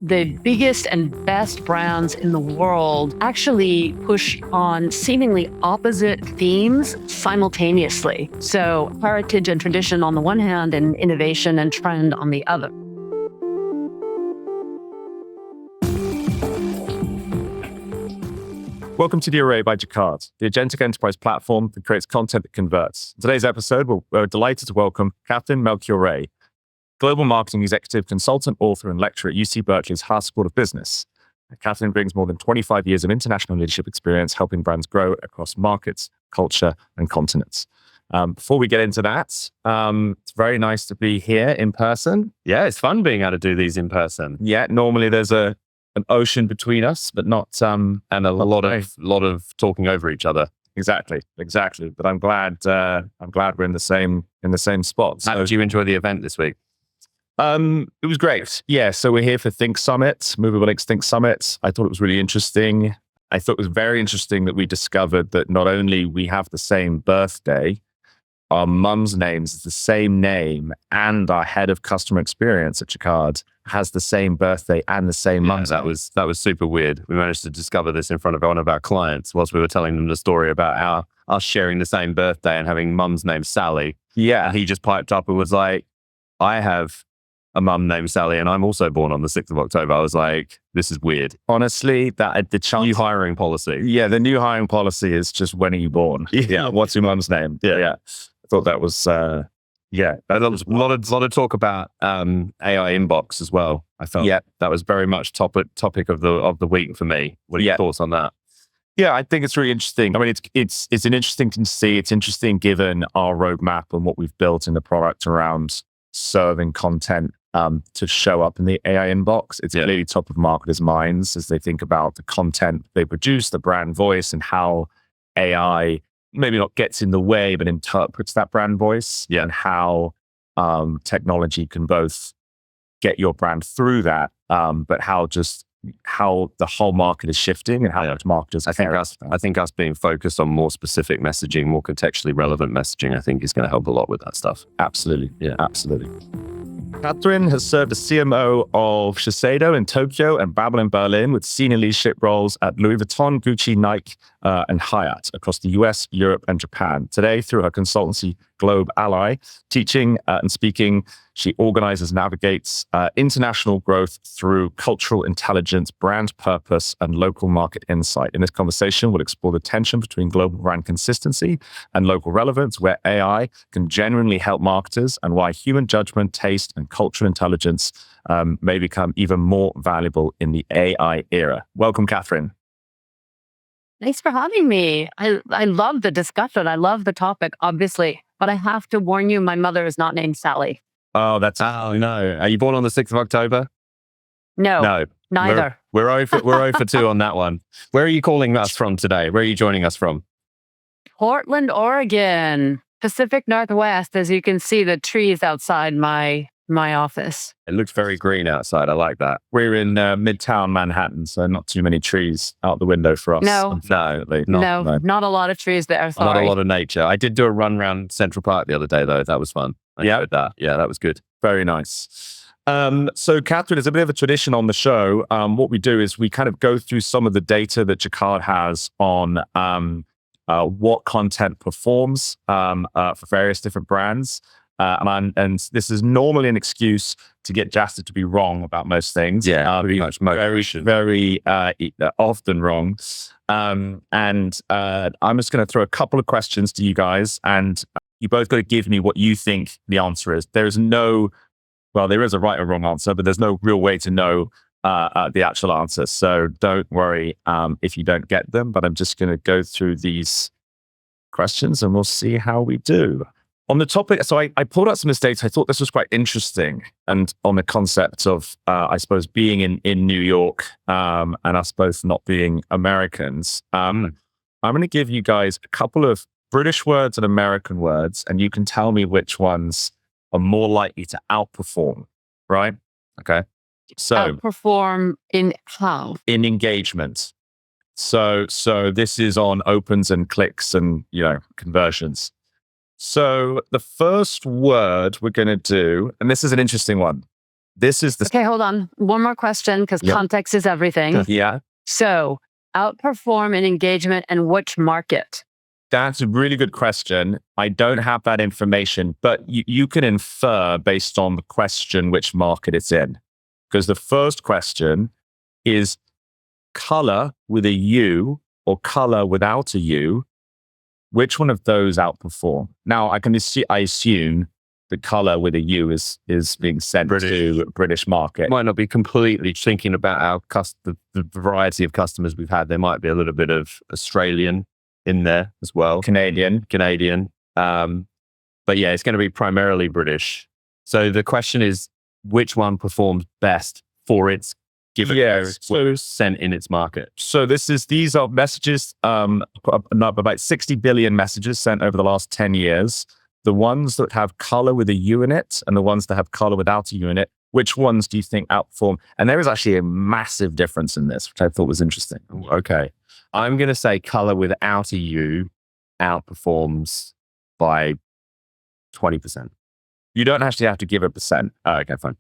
the biggest and best brands in the world actually push on seemingly opposite themes simultaneously. So heritage and tradition on the one hand, and innovation and trend on the other. Welcome to The Array by Jacquard, the agentic enterprise platform that creates content that converts. In today's episode, we're delighted to welcome Katherine Melchior Ray, global marketing executive, consultant, author, and lecturer at UC Berkeley's Haas School of Business. Katherine brings more than 25 years of international leadership experience helping brands grow across markets, culture, and continents. Before we get into that, it's very nice to be here in person. Yeah, it's fun being able to do these in person. Yeah, normally there's an ocean between us, but not and a lot of talking over each other. Exactly. But I'm glad we're in the same spot. How did you enjoy the event this week? It was great. Yeah, so we're here for Think Summit, Movable Inc. Think Summit. I thought it was really interesting. I thought it was very interesting that we discovered that not only we have the same birthday, our mum's names is the same name, and our head of customer experience at Jacquard has the same birthday and the same mum's name. That was super weird. We managed to discover this in front of one of our clients whilst we were telling them the story about us sharing the same birthday and having mum's name Sally. Yeah. And he just piped up and was like, I have a mum named Sally and I'm also born on the 6th of October. I was like, this is weird. Honestly, the new hiring policy. Yeah, the new hiring policy is just, when are you born? Yeah. What's your mum's name? Yeah. I thought that was There was a lot of talk about AI inbox as well. I felt that was very much topic of the week for me. What are your thoughts on that? Yeah, I think it's really interesting. I mean, it's an interesting to see. It's interesting given our roadmap and what we've built in the product around serving content to show up in the AI inbox. It's clearly top of marketers' minds as they think about the content they produce, the brand voice, and how AI maybe not gets in the way, but interprets that brand voice, and how technology can both get your brand through that, but how the whole market is shifting and how much marketers care. I think us being focused on more specific messaging, more contextually relevant messaging, I think is going to help a lot with that stuff. Absolutely. Yeah, absolutely. Katherine has served as CMO of Shiseido in Tokyo and Babbel in Berlin, with senior leadership roles at Louis Vuitton, Gucci, Nike, and Hyatt across the US, Europe, and Japan. Today, through her consultancy, Globe Ally, teaching and speaking, she organizes, navigates international growth through cultural intelligence, brand purpose, and local market insight. In this conversation, we'll explore the tension between global brand consistency and local relevance, where AI can genuinely help marketers, and why human judgment, taste, and cultural intelligence may become even more valuable in the AI era. Welcome, Katherine. Thanks for having me. I love the discussion. I love the topic, obviously. But I have to warn you, my mother is not named Sally. Oh no. Are you born on the 6th of October? No, neither. We're 0 for 2 on that one. Where are you calling us from today? Where are you joining us from? Portland, Oregon, Pacific Northwest. As you can see, the trees outside my office. It looks very green outside. I like that. We're in Midtown Manhattan, so not too many trees out the window for us. No, not a lot of trees there. Sorry. Not a lot of nature. I did do a run around Central Park the other day, though. That was fun. I enjoyed that. Yeah, that was good. Very nice. So, Katherine, there's a bit of a tradition on the show. What we do is we kind of go through some of the data that Jacquard has on what content performs for various different brands. And this is normally an excuse to get Jasper to be wrong about most things. Yeah, very often wrong. And I'm just going to throw a couple of questions to you guys, and you both got to give me what you think the answer is. There is a right or wrong answer, but there's no real way to know the actual answer. So don't worry if you don't get them, but I'm just going to go through these questions and we'll see how we do. On the topic, so I pulled out some of this data. I thought this was quite interesting, and on the concept of, I suppose, being in New York and us both not being Americans. I'm going to give you guys a couple of British words and American words, and you can tell me which ones are more likely to outperform, right? Okay. So outperform in how? In engagement. So this is on opens and clicks and, conversions. So the first word we're going to do, and this is an interesting one. This is the Okay, hold on. One more question, because context is everything. yeah. So, outperform in engagement and which market? That's a really good question. I don't have that information, but you can infer based on the question which market it's in. Because the first question is color with a U or color without a U. Which one of those outperform? Now, I assume the color with a U is being sent to a British market. Might not be completely thinking about the variety of customers we've had. There might be a little bit of Australian in there as well. Canadian. But yeah, it's going to be primarily British. So the question is, which one performs best for its given sent in its market? So these are messages, about 60 billion messages sent over the last 10 years. The ones that have color with a U in it and the ones that have color without a U in it, which ones do you think outperform? And there is actually a massive difference in this, which I thought was interesting. Okay. I'm going to say color without a U outperforms by 20%. You don't actually have to give a percent. Oh, okay, fine.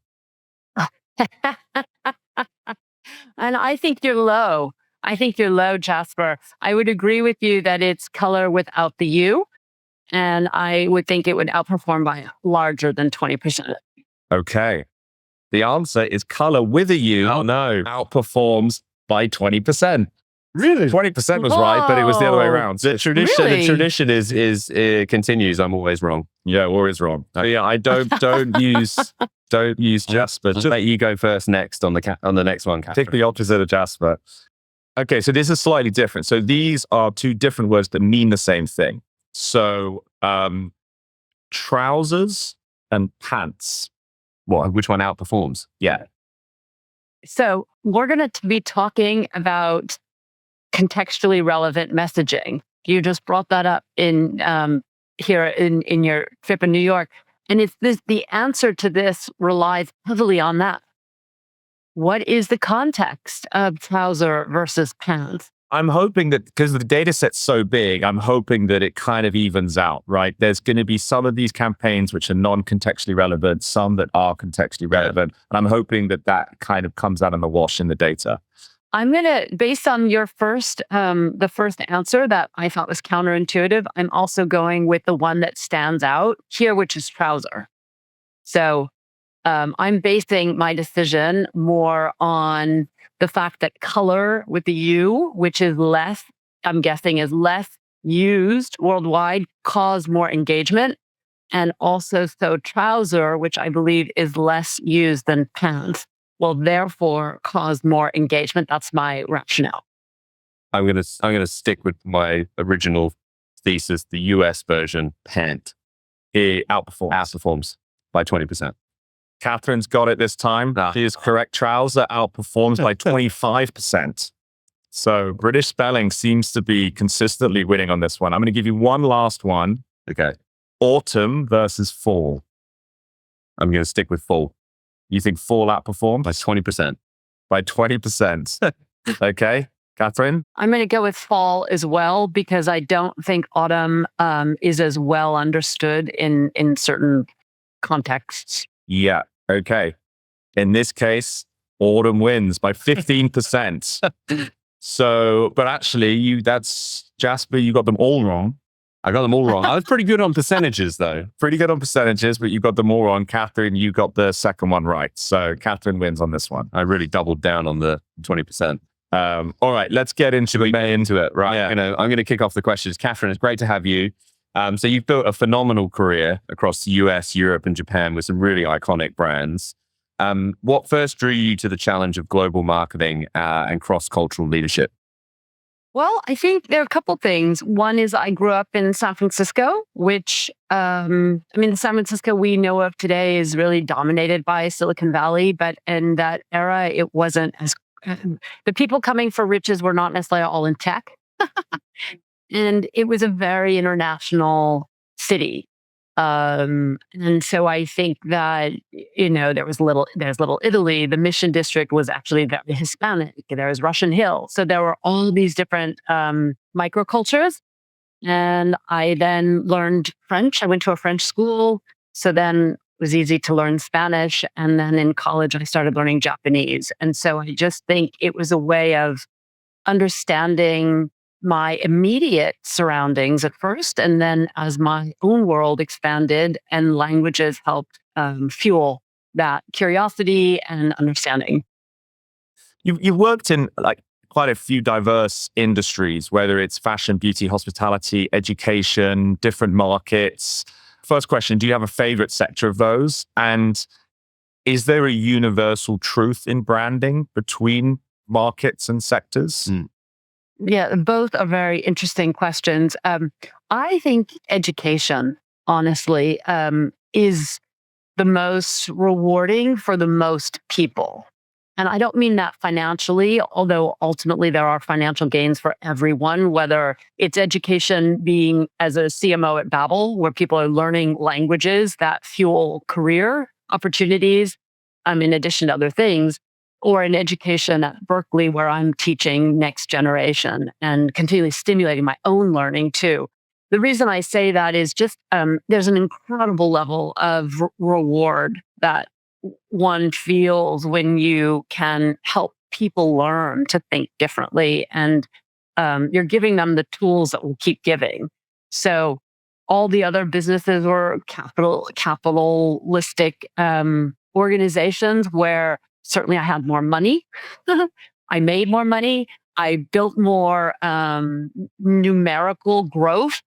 And I think you're low. Jasper. I would agree with you that it's color without the U. And I would think it would outperform by larger than 20%. Okay. The answer is color with a U. Oh, no. Outperforms by 20%. Really? 20% was right, but it was the other way around. The tradition is continues. I'm always wrong. Yeah, always wrong. Yeah, I don't use Jasper. Just let you go first next on the next one, Katherine. Pick the opposite of Jasper. Okay, so this is slightly different. So these are two different words that mean the same thing. So trousers and pants. Which one outperforms? Yeah. So we're going to be talking about contextually relevant messaging. You just brought that up in here in your trip in New York. And it's the answer to this relies heavily on that. What is the context of trouser versus pants? I'm hoping that because the data set's so big, I'm hoping that it kind of evens out, right? There's going to be some of these campaigns which are non-contextually relevant, some that are contextually relevant. And I'm hoping that kind of comes out in the wash in the data. I'm going to, based on your the first answer that I thought was counterintuitive, I'm also going with the one that stands out here, which is trouser. So I'm basing my decision more on the fact that color with the U, which is less, I'm guessing is less used worldwide, cause more engagement. And also, so trouser, which I believe is less used than pants, will therefore cause more engagement. That's my rationale. I'm gonna stick with my original thesis, the US version, pant. It outperforms by 20%. Catherine's got it this time. She is correct. Trouser outperforms by 25%. So British spelling seems to be consistently winning on this one. I'm going to give you one last one. Okay. Autumn versus fall. I'm going to stick with fall. You think fall outperforms? By 20%. By 20%. Okay. Katherine? I'm going to go with fall as well, because I don't think autumn is as well understood in certain contexts. Yeah. Okay. In this case, autumn wins by 15%. So, but actually, that's Jasper, you got them all wrong. I got them all wrong. I was pretty good on percentages, though. Pretty good on percentages, but you got them all wrong. Katherine, you got the second one right. So Katherine wins on this one. I really doubled down on the 20%. All right, let's get into it. Right. Yeah. I'm going to kick off the questions. Katherine, it's great to have you. So you've built a phenomenal career across the US, Europe, and Japan with some really iconic brands. What first drew you to the challenge of global marketing and cross-cultural leadership? Well, I think there are a couple things. One is I grew up in San Francisco, which, the San Francisco we know of today is really dominated by Silicon Valley, but in that era, it wasn't as, the people coming for riches were not necessarily all in tech. And it was a very international city. And so I think that, there's Little Italy. The Mission District was actually very Hispanic. There was Russian Hill. So there were all these different microcultures. And I then learned French. I went to a French school. So then was easy to learn Spanish. And then in college, I started learning Japanese. And so I just think it was a way of understanding my immediate surroundings at first. And then as my own world expanded and languages helped fuel that curiosity and understanding. You've worked in like quite a few diverse industries, whether it's fashion, beauty, hospitality, education, different markets. First question, do you have a favorite sector of those? And is there a universal truth in branding between markets and sectors? Yeah, both are very interesting questions. I think education, honestly, is the most rewarding for the most people. And I don't mean that financially, although ultimately there are financial gains for everyone, whether it's education being as a CMO at Babbel, where people are learning languages that fuel career opportunities, in addition to other things, or in education at Berkeley, where I'm teaching next generation and continually stimulating my own learning too. The reason I say that is just there's an incredible level of reward that one feels when you can help people learn to think differently, and you're giving them the tools that will keep giving. So all the other businesses or capitalistic organizations where certainly I had more money, I made more money, I built more numerical growth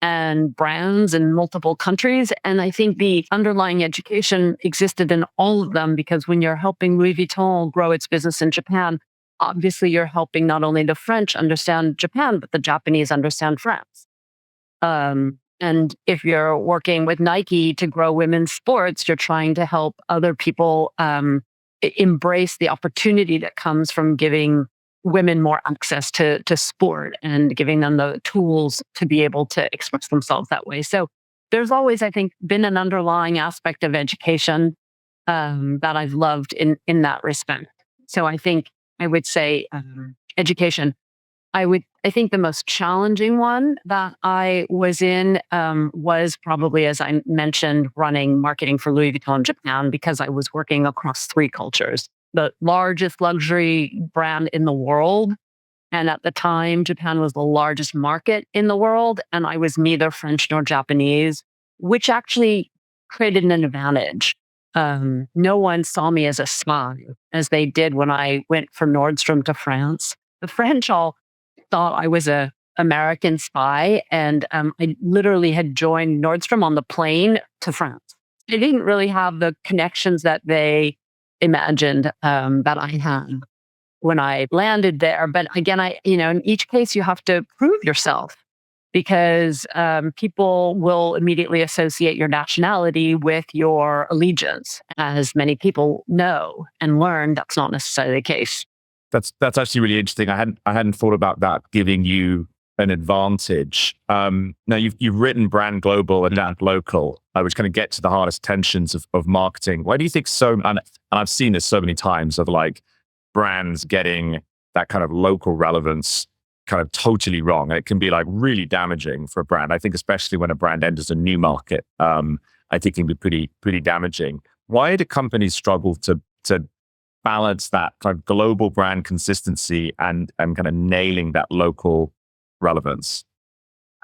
and brands in multiple countries. And I think the underlying education existed in all of them, because when you're helping Louis Vuitton grow its business in Japan, obviously you're helping not only the French understand Japan, but the Japanese understand France. And if you're working with Nike to grow women's sports, you're trying to help other people embrace the opportunity that comes from giving women more access to sport and giving them the tools to be able to express themselves that way. So there's always, I think, been an underlying aspect of education that I've loved in that respect. So I think I would say education. I think the most challenging one that I was in was probably, as I mentioned, running marketing for Louis Vuitton Japan, because I was working across 3 cultures. The largest luxury brand in the world. And at the time, Japan was the largest market in the world. And I was neither French nor Japanese, which actually created an advantage. No one saw me as a spy, as they did when I went for Nordstrom to France. The French all thought I was a American spy. And I literally had joined Nordstrom on the plane to France. I didn't really have the connections that they imagined that I had when I landed there. But again, in each case, you have to prove yourself, because people will immediately associate your nationality with your allegiance. As many people know and learn, that's not necessarily the case. That's actually really interesting. I hadn't thought about that giving you an advantage. Now you've written brand global and brand local, which kind of get to the hardest tensions of marketing. Why do you think and I've seen this so many times of like brands getting that kind of local relevance kind of totally wrong. And it can be like really damaging for a brand. I think especially when a brand enters a new market, I think it can be pretty damaging. Why do companies struggle to balance that kind of global brand consistency and kind of nailing that local relevance?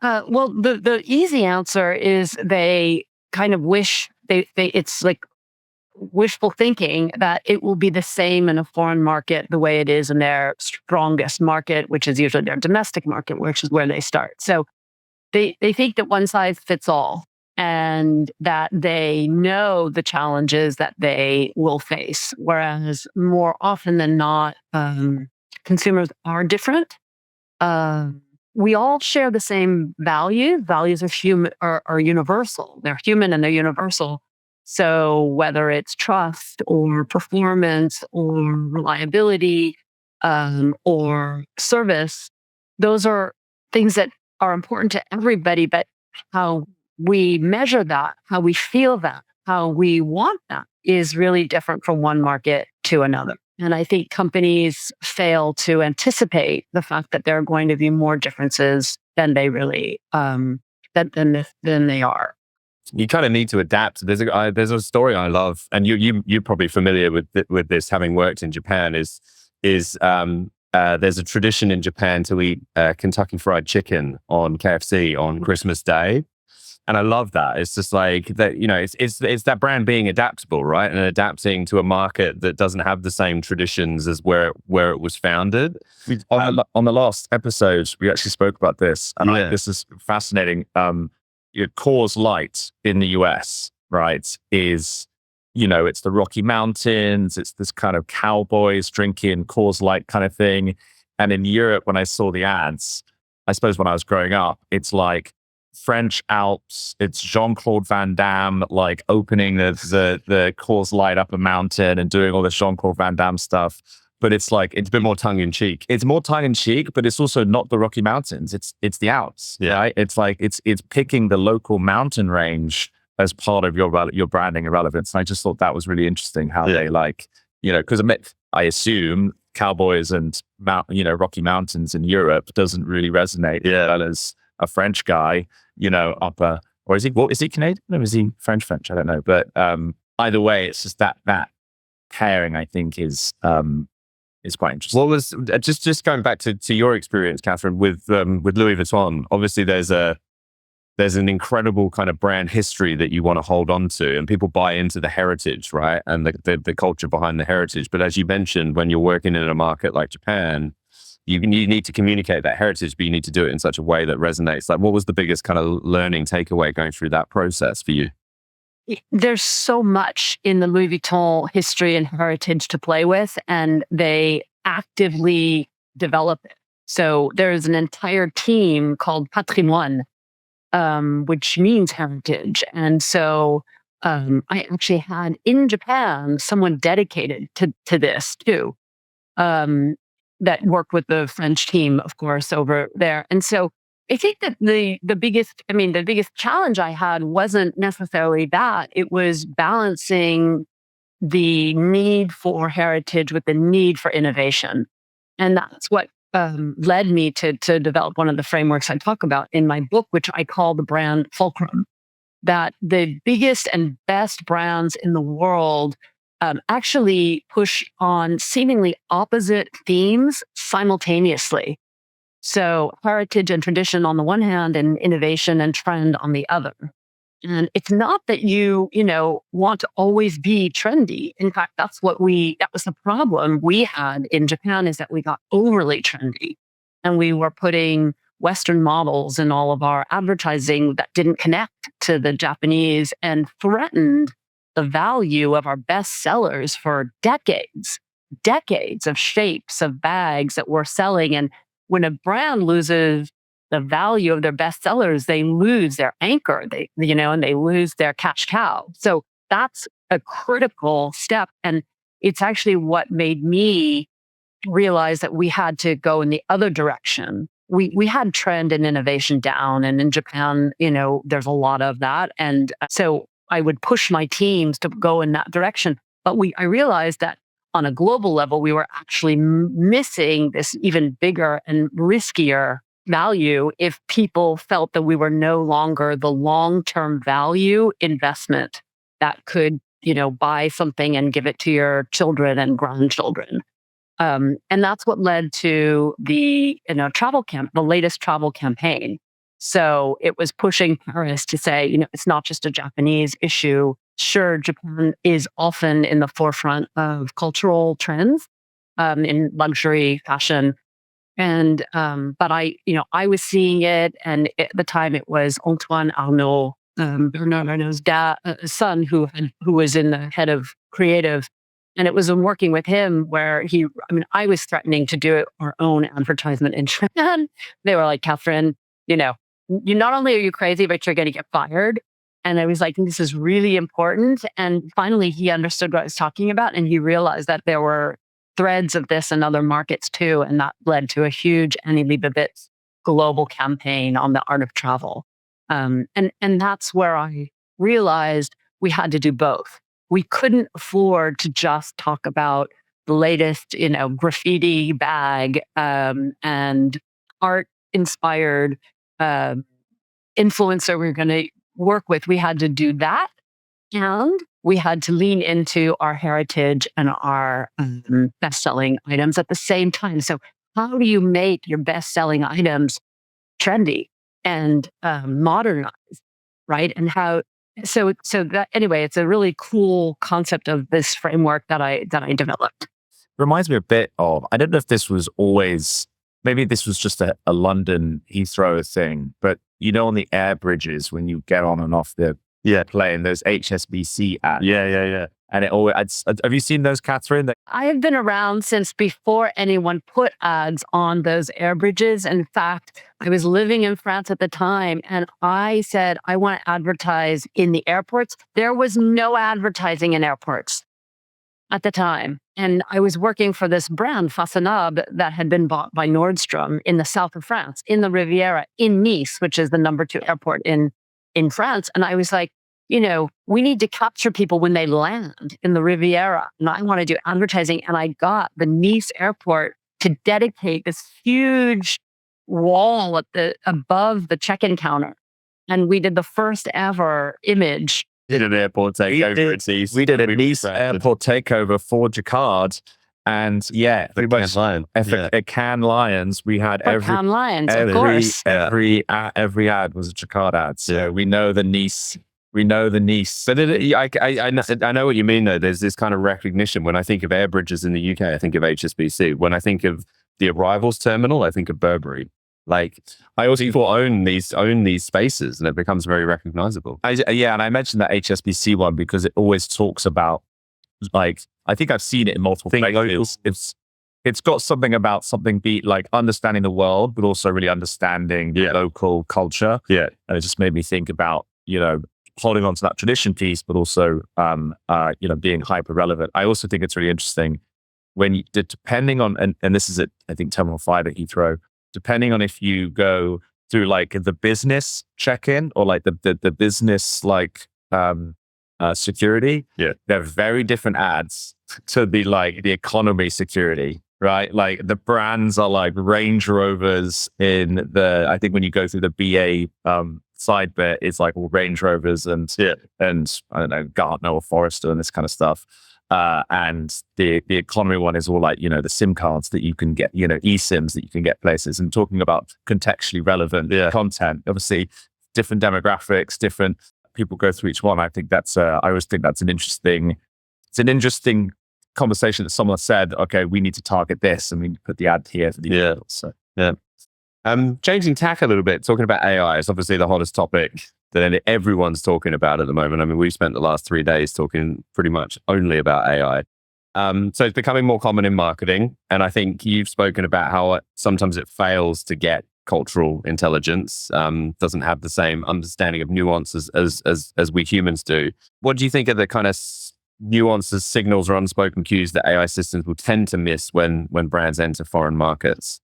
Well, the easy answer is they kind of wish it's like wishful thinking that it will be the same in a foreign market the way it is in their strongest market, which is usually their domestic market, which is where they start. So they think that one size fits all, and that they know the challenges that they will face. Whereas more often than not, consumers are different. We all share the same values. Values are universal. They're human and they're universal. So whether it's trust or performance or reliability or service, those are things that are important to everybody. But how we measure that, how we feel that, how we want that is really different from one market to another. And I think companies fail to anticipate the fact that there are going to be more differences than they really than they are. You kind of need to adapt. There's a story I love, and you're probably familiar with this, having worked in Japan. There's a tradition in Japan to eat Kentucky Fried Chicken on KFC on Christmas Day, and I love that. It's just like that, it's that brand being adaptable, right, and adapting to a market that doesn't have the same traditions as where it was founded. On the last episode, we actually spoke about this, and this is fascinating. Coors Light in the US, right, is, it's the Rocky Mountains, it's this kind of cowboys drinking Coors Light kind of thing. And in Europe, when I saw the ads, I suppose when I was growing up, it's like French Alps, it's Jean-Claude Van Damme, like opening the Coors Light up a mountain and doing all this Jean-Claude Van Damme stuff. But it's like, it's a bit more tongue in cheek. It's more tongue in cheek, but it's also not the Rocky Mountains. It's the Alps. Yeah. Right? It's like, it's picking the local mountain range as part of your branding and relevance. And I just thought that was really interesting how they because I assume cowboys and Rocky Mountains in Europe doesn't really resonate as well as a French guy, or is he Canadian? No, is he French? I don't know. But either way, it's just that pairing, I think, is quite interesting. What was just going back to your experience, Katherine, with Louis Vuitton? Obviously, there's an incredible kind of brand history that you want to hold on to, and people buy into the heritage, right, and the culture behind the heritage. But as you mentioned, when you're working in a market like Japan, you need to communicate that heritage, but you need to do it in such a way that resonates. Like, what was the biggest kind of learning takeaway going through that process for you? There's so much in the Louis Vuitton history and heritage to play with, and they actively develop it. So there's an entire team called Patrimoine, which means heritage. And so I actually had in Japan someone dedicated to this too, that worked with the French team, of course, over there. And so I think that the biggest challenge I had wasn't necessarily that. It was balancing the need for heritage with the need for innovation. And that's what led me to develop one of the frameworks I talk about in my book, which I call the brand Fulcrum. That the biggest and best brands in the world actually push on seemingly opposite themes simultaneously. So heritage and tradition on the one hand, and innovation and trend on the other. And it's not that you want to always be trendy. In fact, that was the problem we had in Japan, is that we got overly trendy, and we were putting Western models in all of our advertising that didn't connect to the Japanese and threatened the value of our best sellers for decades of shapes of bags that we're selling. And when a brand loses the value of their best sellers, they lose their anchor, and they lose their cash cow. So that's a critical step. And it's actually what made me realize that we had to go in the other direction. We had trend and innovation down. And in Japan, there's a lot of that. And so I would push my teams to go in that direction. But I realized that on a global level, we were actually missing this even bigger and riskier value if people felt that we were no longer the long-term value investment that could, buy something and give it to your children and grandchildren. And that's what led to the the latest travel campaign. So it was pushing Paris to say, it's not just a Japanese issue. Sure, Japan is often in the forefront of cultural trends in luxury fashion. And but I was seeing it, and at the time it was Antoine Arnault, Bernard Arnault's son, who was in the head of creative. And it was in working with him where I was threatening to do our own advertisement in Japan. They were like, Katherine, you not only are you crazy, but you're going to get fired. And I was like, this is really important. And finally, he understood what I was talking about. And he realized that there were threads of this in other markets too. And that led to a huge Annie Leibovitz global campaign on the art of travel. And that's where I realized we had to do both. We couldn't afford to just talk about the latest, graffiti bag and art-inspired influencer. We're going to work with. We had to do that, and we had to lean into our heritage and our best-selling items at the same time. So how do you make your best-selling items trendy and modernized, right? And how so that anyway, it's a really cool concept of this framework that I developed. Reminds me a bit of, I don't know if this was always, maybe this was just a London Heathrow thing, but on the air bridges when you get on and off the plane, those HSBC ads. Yeah. And it always, have you seen those, Katherine? I have been around since before anyone put ads on those air bridges. In fact, I was living in France at the time, and I said, I want to advertise in the airports. There was no advertising in airports at the time. And I was working for this brand, Façonnable, that had been bought by Nordstrom in the south of France, in the Riviera, in Nice, which is the number 2 airport in France. And I was like, we need to capture people when they land in the Riviera. And I want to do advertising. And I got the Nice airport to dedicate this huge wall above the check-in counter. And we did the first ever image. Did an airport takeover at Nice. We did a Nice airport takeover for Jacquard. And pretty much at Cannes Lions, we had Cannes Lions, of course. Every ad was a Jacquard ad. So we know the Nice. But I know what you mean, though. There's this kind of recognition. When I think of air bridges in the UK, I think of HSBC. When I think of the arrivals terminal, I think of Burberry. Like, I also own these spaces, and it becomes very recognizable. And I mentioned that HSBC one because it always talks about, like, I think I've seen it in multiple places. It's got something about like understanding the world, but also really understanding local culture. Yeah. And it just made me think about, holding on to that tradition piece, but also, being hyper relevant. I also think it's really interesting when depending on, and this is I think Terminal 5 at Heathrow, depending on if you go through like the business check-in or like the business security, they're very different ads to the economy security, right? Like the brands are like Range Rovers I think when you go through the BA side bit, it's like all Range Rovers and I don't know, Gartner or Forrester and this kind of stuff. And the economy one is all like, the SIM cards that you can get, eSIMs that you can get places, and talking about contextually relevant content. Obviously, different demographics, different people go through each one. I think I always think that's an interesting conversation that someone said, okay, we need to target this and we put the ad here for the people. So, changing tack a little bit, talking about AI is obviously the hottest topic that everyone's talking about at the moment. I mean, we've spent the last 3 days talking pretty much only about AI. So it's becoming more common in marketing. And I think you've spoken about how sometimes it fails to get cultural intelligence, doesn't have the same understanding of nuances as we humans do. What do you think are the kind of nuances, signals, or unspoken cues that AI systems will tend to miss when brands enter foreign markets?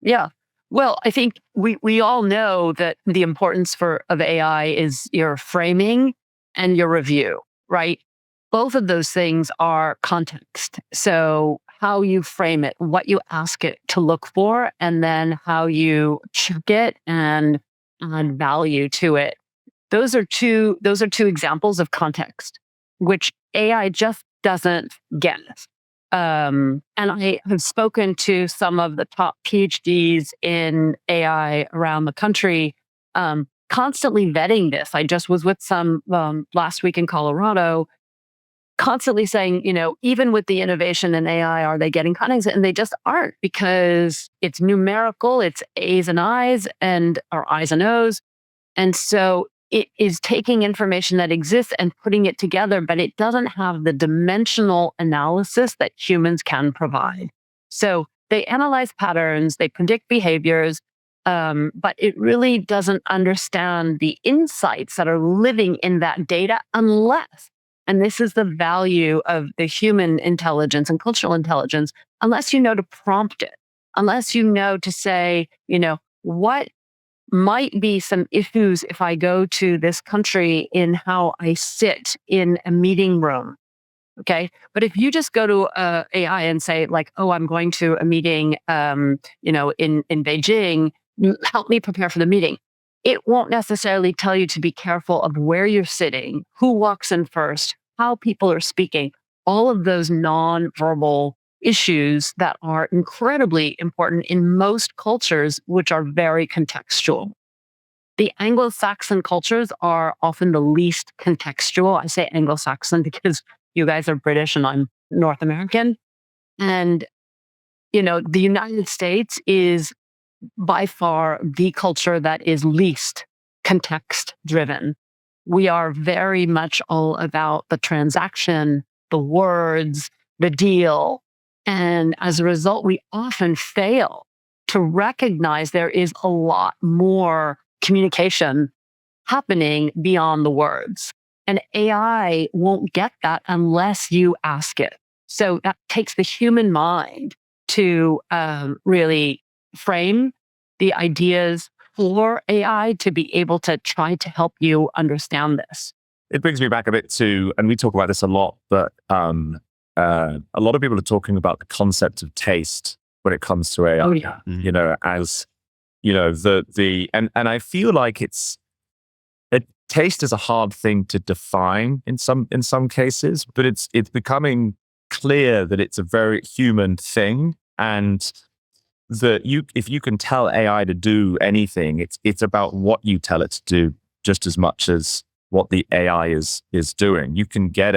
Yeah. Well, I think we all know that the importance of AI is your framing and your review, right? Both of those things are context. So how you frame it, what you ask it to look for, and then how you check it and add value to it. Those are two examples of context, which AI just doesn't get. And I have spoken to some of the top PhDs in AI around the country, constantly vetting this. I just was with some last week in Colorado, constantly saying, even with the innovation in AI, are they getting context? And they just aren't, because it's numerical, it's A's and I's or I's and O's. And so it is taking information that exists and putting it together, but it doesn't have the dimensional analysis that humans can provide. So they analyze patterns, they predict behaviors, but it really doesn't understand the insights that are living in that data unless, and this is the value of the human intelligence and cultural intelligence, unless you know to prompt it, unless you know to say, what might be some issues if I go to this country in how I sit in a meeting room. Okay. But if you just go to AI and say like, oh, I'm going to a meeting, in Beijing, help me prepare for the meeting. it won't necessarily tell you to be careful of where you're sitting, who walks in first, how people are speaking, all of those nonverbal issues that are incredibly important in most cultures, which are very contextual. The Anglo-Saxon cultures are often the least contextual. I say Anglo-Saxon because you guys are British and I'm North American. And, the United States is by far the culture that is least context driven. We are very much all about the transaction, the words, the deal. And as a result, we often fail to recognize there is a lot more communication happening beyond the words. And AI won't get that unless you ask it. So that takes the human mind to really frame the ideas for AI to be able to try to help you understand this. It brings me back a bit to, and we talk about this a lot, but a lot of people are talking about the concept of taste when it comes to AI. Oh, yeah. As and I feel like taste is a hard thing to define in some cases, but it's becoming clear that it's a very human thing, and that if you can tell AI to do anything, it's about what you tell it to do just as much as what the AI is doing. You can get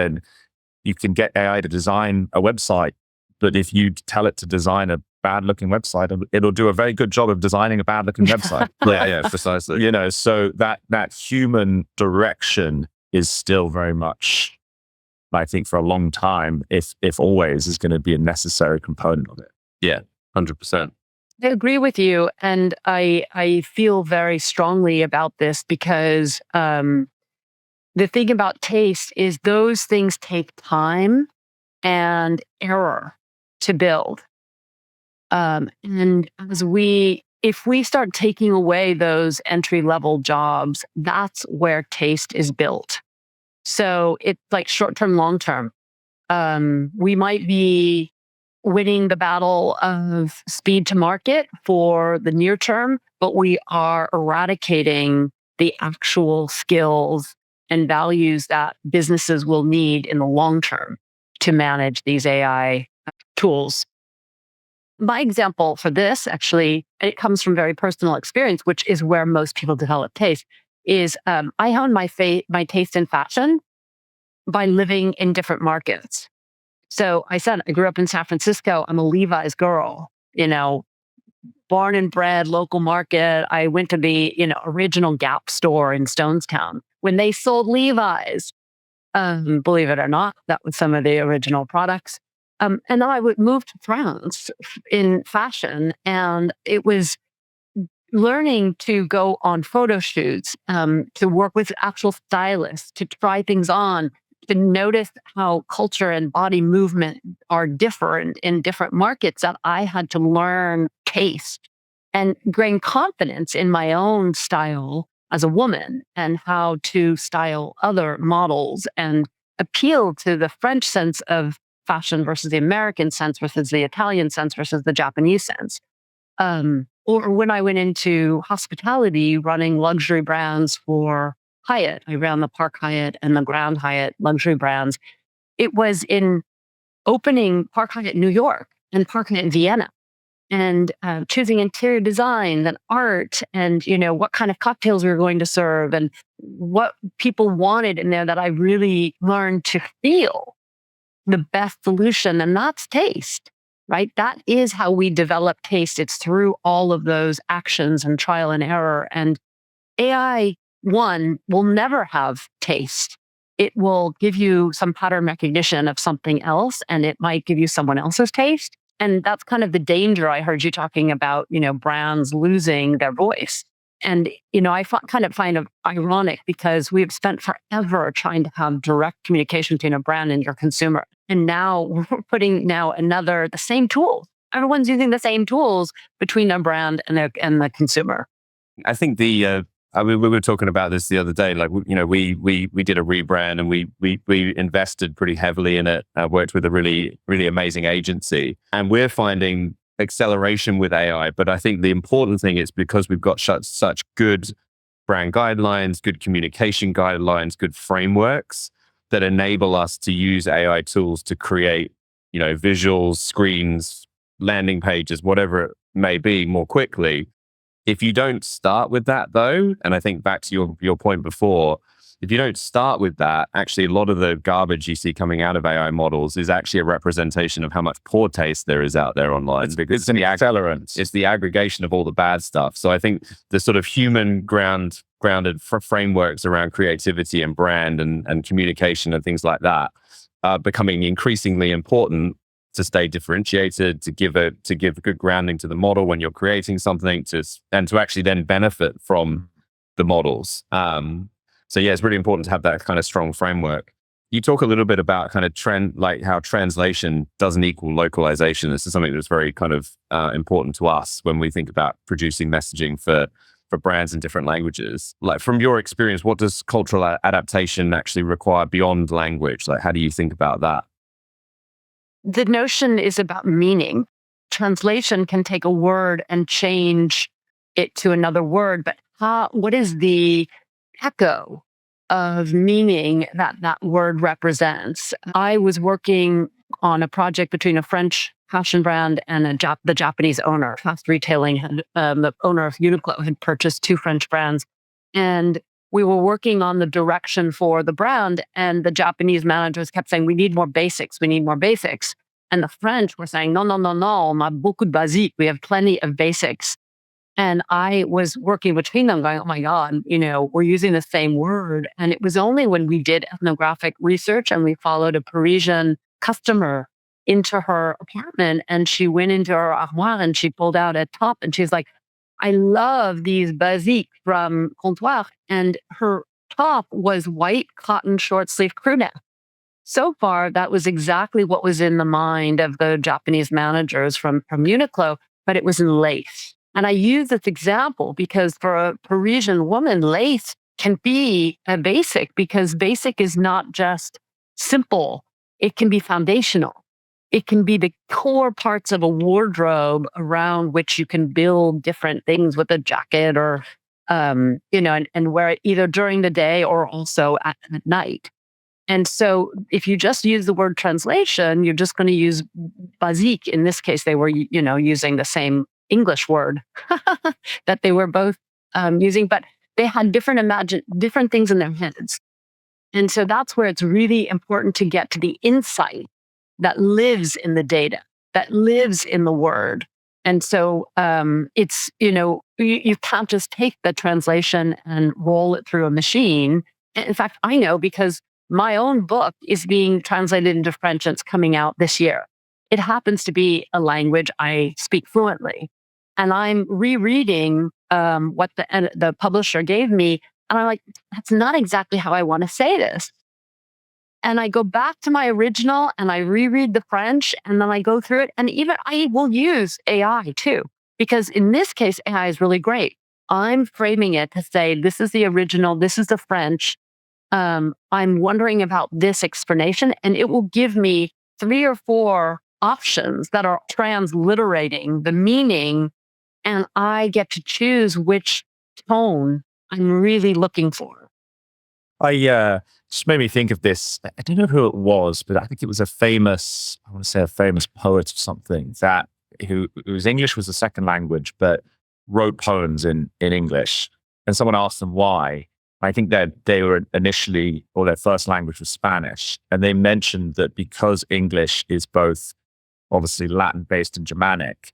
AI to design a website, but if you tell it to design a bad-looking website, it'll do a very good job of designing a bad-looking website. Yeah, precisely. So that human direction is still very much, I think, for a long time, if always, is going to be a necessary component of it. Yeah, 100%. I agree with you. And I feel very strongly about this because the thing about taste is those things take time and error to build. And if we start taking away those entry-level jobs, that's where taste is built. So it's like short-term, long-term. We might be winning the battle of speed to market for the near term, but we are eradicating the actual skills and values that businesses will need in the long term to manage these AI tools. My example for this, actually, it comes from very personal experience, which is where most people develop taste, is I honed my taste in fashion by living in different markets. So I said, I grew up in San Francisco. I'm a Levi's girl, born and bred, local market. I went to the, original Gap store in Stonestown when they sold Levi's. Believe it or not, that was some of the original products. And then I would move to France in fashion, and it was learning to go on photo shoots, to work with actual stylists, to try things on, to notice how culture and body movement are different in different markets, that I had to learn taste and gain confidence in my own style as a woman and how to style other models and appeal to the French sense of fashion versus the American sense versus the Italian sense versus the Japanese sense. Or when I went into hospitality running luxury brands for Hyatt, I ran the Park Hyatt and the Grand Hyatt luxury brands. It was in opening Park Hyatt New York and Park Hyatt Vienna, and choosing interior design and art, and what kind of cocktails we were going to serve and what people wanted in there, that I really learned to feel the best solution, and that's taste. Right? That is how we develop taste. It's through all of those actions and trial and error. And AI, one, will never have taste. It will give you some pattern recognition of something else, and it might give you someone else's taste. And that's kind of the danger I heard you talking about, brands losing their voice. And, I kind of find it ironic because we've spent forever trying to have direct communication between a brand and your consumer. And now we're putting the same tools. Everyone's using the same tools between a brand and the consumer. I think we were talking about this the other day. Like, we did a rebrand, and we invested pretty heavily in it. Worked with a really, really amazing agency, and we're finding acceleration with AI. But I think the important thing is because we've got such good brand guidelines, good communication guidelines, good frameworks that enable us to use AI tools to create, visuals, screens, landing pages, whatever it may be, more quickly. If you don't start with that, though, and I think back to your point before, if you don't start with that, actually a lot of the garbage you see coming out of AI models is actually a representation of how much poor taste there is out there online. It's an accelerant. It's the aggregation of all the bad stuff. So I think the sort of human grounded frameworks around creativity and brand and communication and things like that are becoming increasingly important to stay differentiated, to give good grounding to the model when you're creating something, and to actually then benefit from the models. So yeah, it's really important to have that kind of strong framework. You talk a little bit about kind of how translation doesn't equal localization. This is something that's very kind of important to us when we think about producing messaging for brands in different languages. Like, from your experience, what does cultural adaptation actually require beyond language? Like, how do you think about that? The notion is about meaning. Translation can take a word and change it to another word, but what is the echo of meaning that word represents? I was working on a project between a French fashion brand and the Japanese owner. Fast Retailing the owner of Uniqlo had purchased two French brands, and we were working on the direction for the brand, and the Japanese managers kept saying, we need more basics. And the French were saying, no, on a beaucoup de basiques. We have plenty of basics. And I was working between them going, oh my God, we're using the same word. And it was only when we did ethnographic research and we followed a Parisian customer into her apartment, and she went into her armoire and she pulled out a top, and she's like, I love these basiques from Comptoir. And her top was white cotton short sleeve crew neck. So far, that was exactly what was in the mind of the Japanese managers from Uniqlo, but it was in lace. And I use this example because for a Parisian woman, lace can be a basic, because basic is not just simple. It can be foundational. It can be the core parts of a wardrobe around which you can build different things with a jacket or, and wear it either during the day or also at night. And so if you just use the word translation, you're just going to use basique. In this case, they were, using the same English word that they were both using, but they had different things in their heads. And so that's where it's really important to get to the insight that lives in the data, that lives in the word. And so it's, you can't just take the translation and roll it through a machine. In fact, I know, because my own book is being translated into French and it's coming out this year. It happens to be a language I speak fluently. And I'm rereading what the publisher gave me. And I'm like, that's not exactly how I want to say this. And I go back to my original and I reread the French, and then I go through it. And even I will use AI too, because in this case, AI is really great. I'm framing it to say, this is the original, this is the French. I'm wondering about this explanation, and it will give me 3 or 4 options that are transliterating the meaning, and I get to choose which tone I'm really looking for. Just made me think of this. I don't know who it was, but I think it was a famous poet or something whose English was a second language, but wrote poems in English. And someone asked them why. I think that they were initially, or their first language was Spanish. And they mentioned that because English is both obviously Latin-based and Germanic,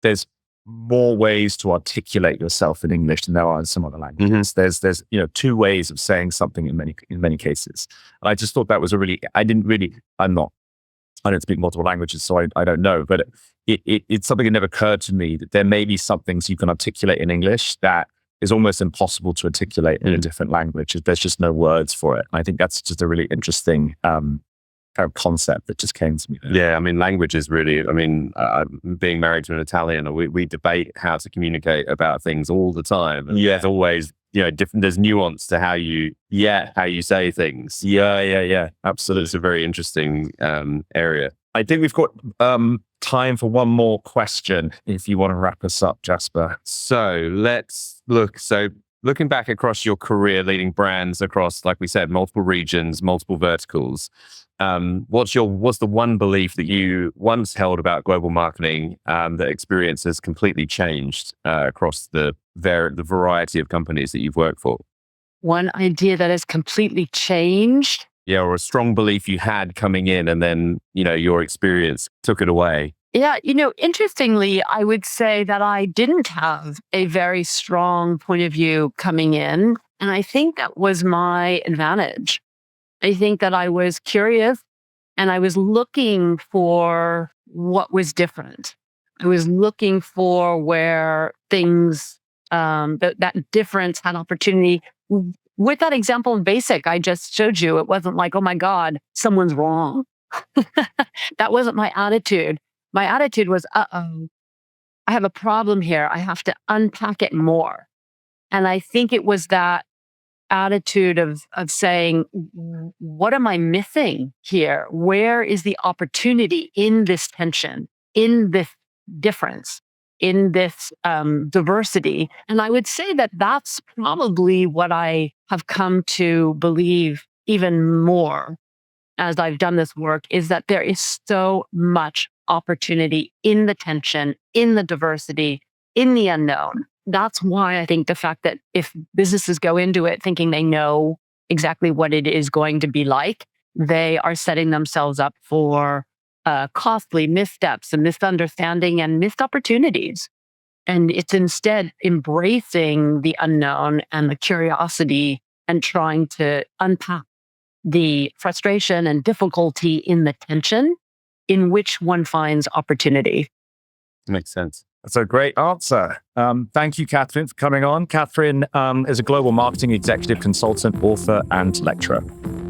there's more ways to articulate yourself in English than there are in some other languages. Mm-hmm. There's 2 ways of saying something in many cases. And I just thought that was I don't speak multiple languages, so I don't know, but it's something that never occurred to me that there may be some things you can articulate in English that is almost impossible to articulate in a different language. There's just no words for it. And I think that's just a really interesting kind of concept that just came to me there. Yeah, I mean, language is really, being married to an Italian, we debate how to communicate about things all the time. And there's always, different, there's nuance to how you say things. Yeah. Absolutely. It's a very interesting area. I think we've got time for one more question if you want to wrap us up, Jasper. So let's look. So looking back across your career leading brands across, like we said, multiple regions, multiple verticals, what's the one belief that you once held about global marketing that experience has completely changed across the variety of companies that you've worked for? One idea that has completely changed. Yeah, or a strong belief you had coming in and then, your experience took it away. Yeah, interestingly, I would say that I didn't have a very strong point of view coming in. And I think that was my advantage. I think that I was curious and I was looking for what was different. I was looking for where things, that difference had opportunity. With that example in basic, I just showed you, it wasn't like, oh my God, someone's wrong. That wasn't my attitude. My attitude was, I have a problem here. I have to unpack it more. And I think it was that attitude of saying, what am I missing here? Where is the opportunity in this tension, in this difference, in this diversity? And I would say that that's probably what I have come to believe even more as I've done this work, is that there is so much opportunity in the tension, in the diversity, in the unknown. That's why I think the fact that if businesses go into it thinking they know exactly what it is going to be like, they are setting themselves up for costly missteps and misunderstanding and missed opportunities. And it's instead embracing the unknown and the curiosity and trying to unpack the frustration and difficulty in the tension in which one finds opportunity. Makes sense. That's a great answer. Thank you, Katherine, for coming on. Katherine is a global marketing executive consultant, author, and lecturer.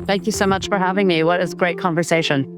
Thank you so much for having me. What a great conversation.